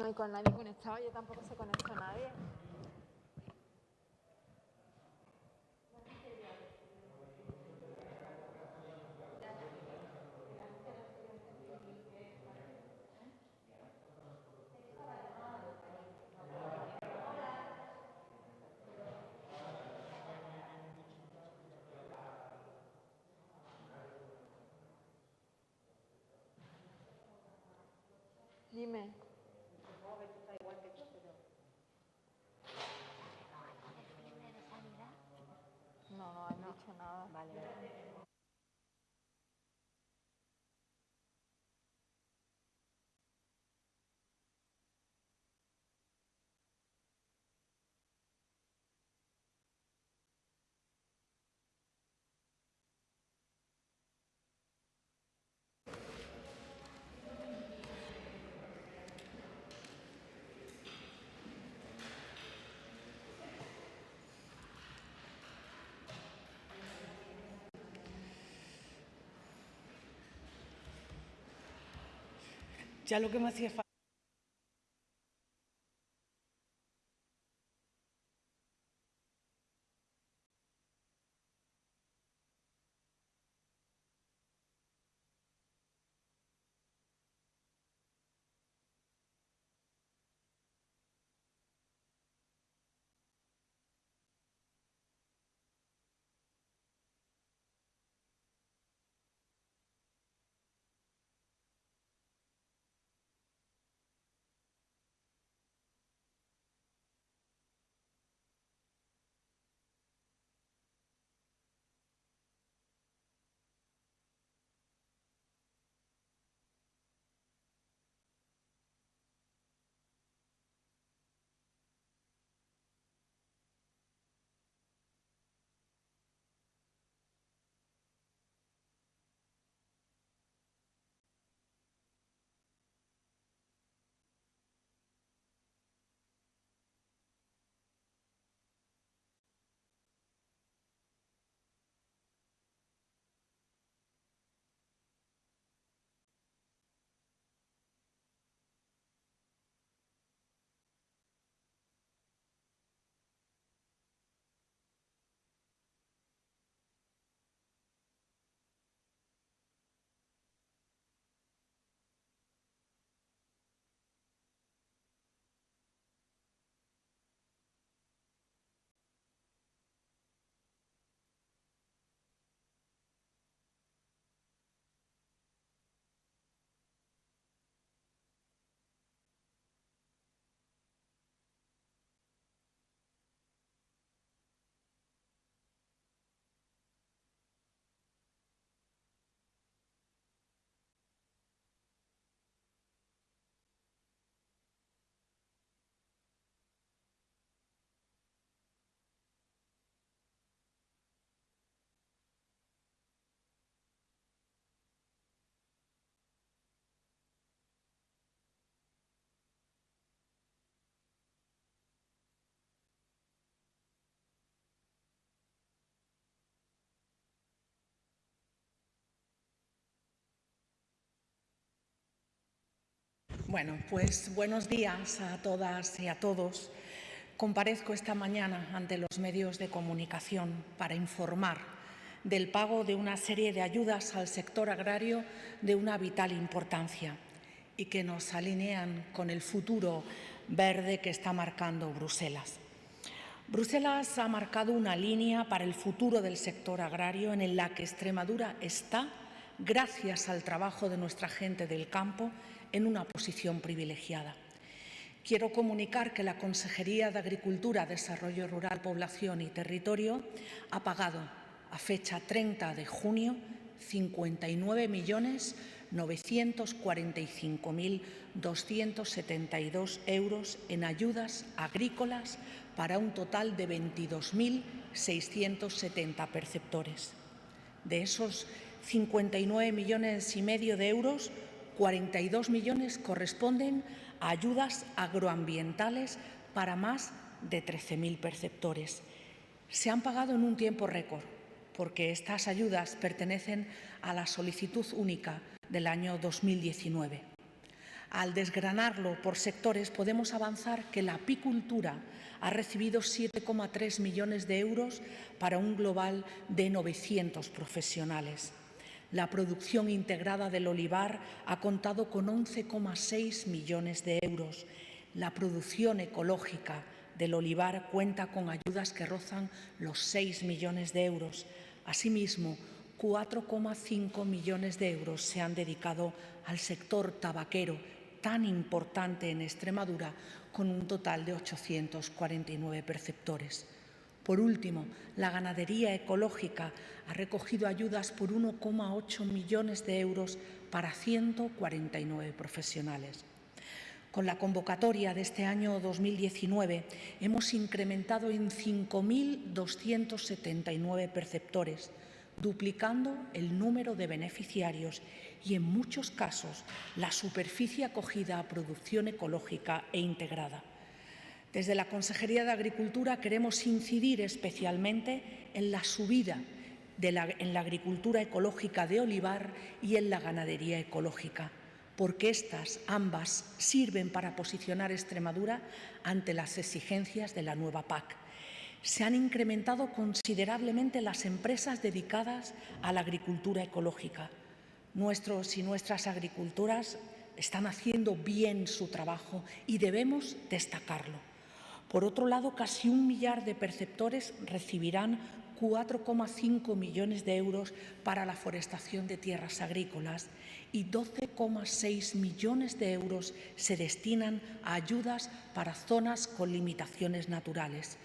No hay con nadie conectado, yo tampoco se conectó nadie. Dime. No, no han dicho nada. Vale. Ya lo que me hacía falta. Bueno, pues buenos días a todas y a todos. Comparezco esta mañana ante los medios de comunicación para informar del pago de una serie de ayudas al sector agrario de una vital importancia y que nos alinean con el futuro verde que está marcando Bruselas. Bruselas ha marcado una línea para el futuro del sector agrario en la que Extremadura está, gracias al trabajo de nuestra gente del campo, en una posición privilegiada. Quiero comunicar que la Consejería de Agricultura, Desarrollo Rural, Población y Territorio ha pagado a fecha 30 de junio 59.945.272 euros en ayudas agrícolas para un total de 22.670 perceptores. De esos 59,5 millones de euros, 42 millones corresponden a ayudas agroambientales para más de 13.000 perceptores. Se han pagado en un tiempo récord, porque estas ayudas pertenecen a la solicitud única del año 2019. Al desgranarlo por sectores, podemos avanzar que la apicultura ha recibido 7,3 millones de euros para un global de 900 profesionales. La producción integrada del olivar ha contado con 11,6 millones de euros. La producción ecológica del olivar cuenta con ayudas que rozan los 6 millones de euros. Asimismo, 4,5 millones de euros se han dedicado al sector tabaquero, tan importante en Extremadura, con un total de 849 perceptores. Por último, la ganadería ecológica ha recogido ayudas por 1,8 millones de euros para 149 profesionales. Con la convocatoria de este año 2019 hemos incrementado en 5.279 perceptores, duplicando el número de beneficiarios y, en muchos casos, la superficie acogida a producción ecológica e integrada. Desde la Consejería de Agricultura queremos incidir especialmente en la subida en la agricultura ecológica de olivar y en la ganadería ecológica, porque estas ambas sirven para posicionar Extremadura ante las exigencias de la nueva PAC. Se han incrementado considerablemente las empresas dedicadas a la agricultura ecológica. Nuestros y nuestras agricultoras están haciendo bien su trabajo y debemos destacarlo. Por otro lado, casi 1 millar de perceptores recibirán 4,5 millones de euros para la forestación de tierras agrícolas y 12,6 millones de euros se destinan a ayudas para zonas con limitaciones naturales,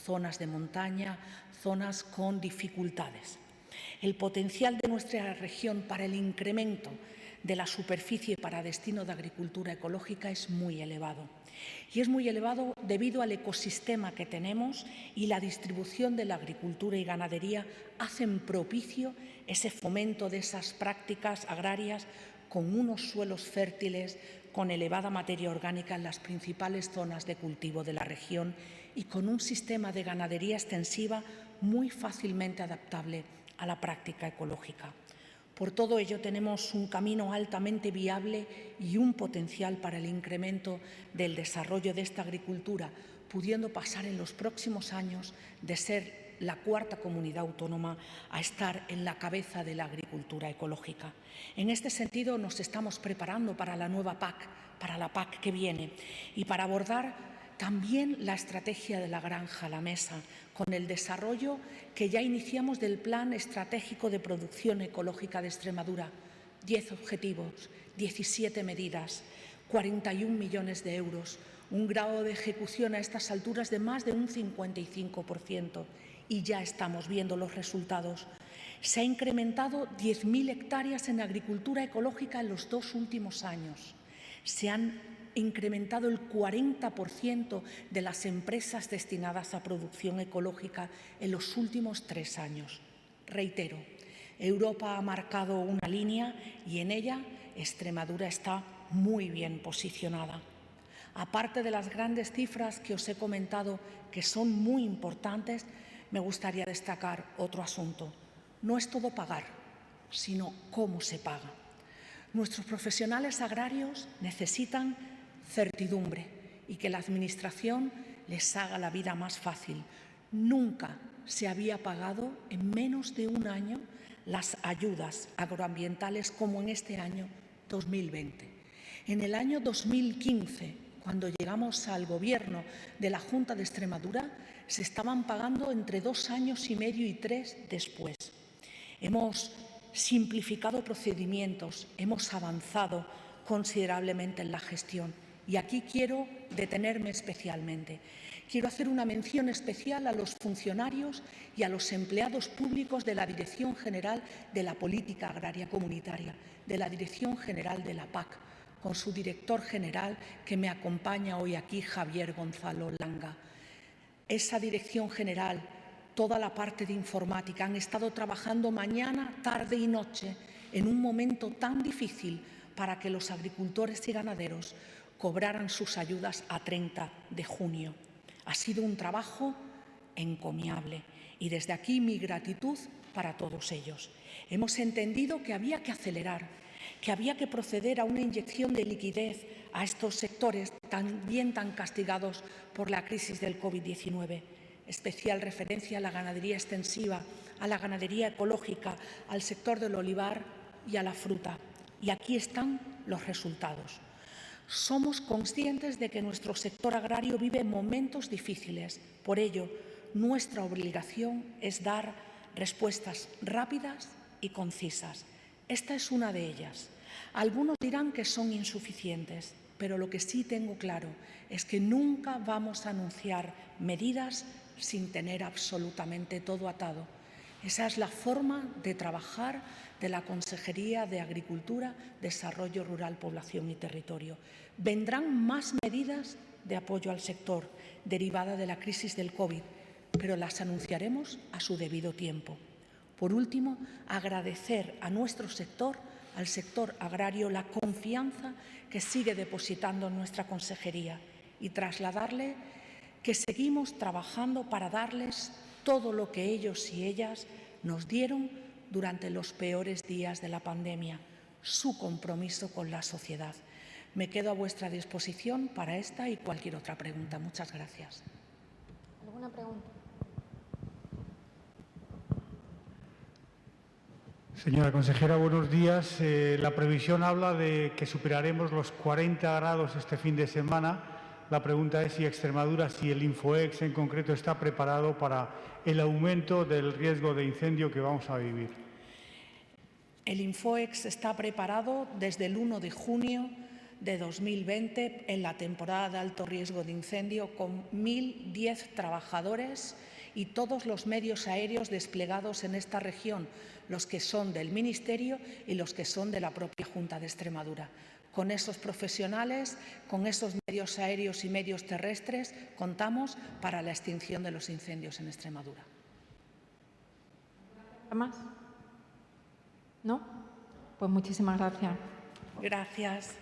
zonas de montaña, zonas con dificultades. El potencial de nuestra región para el incremento de la superficie para destino de agricultura ecológica es muy elevado. Y es muy elevado debido al ecosistema que tenemos, y la distribución de la agricultura y ganadería hacen propicio ese fomento de esas prácticas agrarias con unos suelos fértiles, con elevada materia orgánica en las principales zonas de cultivo de la región y con un sistema de ganadería extensiva muy fácilmente adaptable a la práctica ecológica. Por todo ello, tenemos un camino altamente viable y un potencial para el incremento del desarrollo de esta agricultura, pudiendo pasar en los próximos años de ser la cuarta comunidad autónoma a estar en la cabeza de la agricultura ecológica. En este sentido, nos estamos preparando para la nueva PAC, para la PAC que viene, y para abordar también la estrategia de la granja a la mesa, con el desarrollo que ya iniciamos del Plan Estratégico de Producción Ecológica de Extremadura. 10 objetivos, 17 medidas, 41 millones de euros, un grado de ejecución a estas alturas de más de un 55%, y ya estamos viendo los resultados. Se ha incrementado 10.000 hectáreas en agricultura ecológica en los 2 últimos años. Se han incrementado el 40% de las empresas destinadas a producción ecológica en los últimos 3 años. Reitero, Europa ha marcado una línea y en ella Extremadura está muy bien posicionada. Aparte de las grandes cifras que os he comentado, que son muy importantes, me gustaría destacar otro asunto. No es todo pagar, sino cómo se paga. Nuestros profesionales agrarios necesitan certidumbre y que la Administración les haga la vida más fácil. Nunca se había pagado en menos de un año las ayudas agroambientales como en este año 2020. En el año 2015, cuando llegamos al Gobierno de la Junta de Extremadura, se estaban pagando entre 2 años y medio y 3 después. Hemos simplificado procedimientos, hemos avanzado considerablemente en la gestión. Y aquí quiero detenerme especialmente. Quiero hacer una mención especial a los funcionarios y a los empleados públicos de la Dirección General de la Política Agraria Comunitaria, de la Dirección General de la PAC, con su director general que me acompaña hoy aquí, Javier Gonzalo Langa. Esa Dirección General, toda la parte de informática, han estado trabajando mañana, tarde y noche en un momento tan difícil para que los agricultores y ganaderos cobraran sus ayudas a 30 de junio. Ha sido un trabajo encomiable y desde aquí mi gratitud para todos ellos. Hemos entendido que había que acelerar, que había que proceder a una inyección de liquidez a estos sectores también tan castigados por la crisis del COVID-19. Especial referencia a la ganadería extensiva, a la ganadería ecológica, al sector del olivar y a la fruta. Y aquí están los resultados. Somos conscientes de que nuestro sector agrario vive momentos difíciles. Por ello, nuestra obligación es dar respuestas rápidas y concisas. Esta es una de ellas. Algunos dirán que son insuficientes, pero lo que sí tengo claro es que nunca vamos a anunciar medidas sin tener absolutamente todo atado. Esa es la forma de trabajar de la Consejería de Agricultura, Desarrollo Rural, Población y Territorio. Vendrán más medidas de apoyo al sector derivada de la crisis del COVID, pero las anunciaremos a su debido tiempo. Por último, agradecer a nuestro sector, al sector agrario, la confianza que sigue depositando en nuestra consejería y trasladarle que seguimos trabajando para darles todo lo que ellos y ellas nos dieron durante los peores días de la pandemia, su compromiso con la sociedad. Me quedo a vuestra disposición para esta y cualquier otra pregunta. Muchas gracias. ¿Alguna pregunta? Señora consejera, buenos días. La previsión habla de que superaremos los 40 grados este fin de semana. La pregunta es si Extremadura, si el InfoEx en concreto, está preparado para el aumento del riesgo de incendio que vamos a vivir. El InfoEx está preparado desde el 1 de junio de 2020 en la temporada de alto riesgo de incendio con 1.010 trabajadores y todos los medios aéreos desplegados en esta región, los que son del Ministerio y los que son de la propia Junta de Extremadura. Con esos profesionales, con esos medios aéreos y medios terrestres, contamos para la extinción de los incendios en Extremadura. ¿Más? ¿No? Pues muchísimas gracias. Gracias.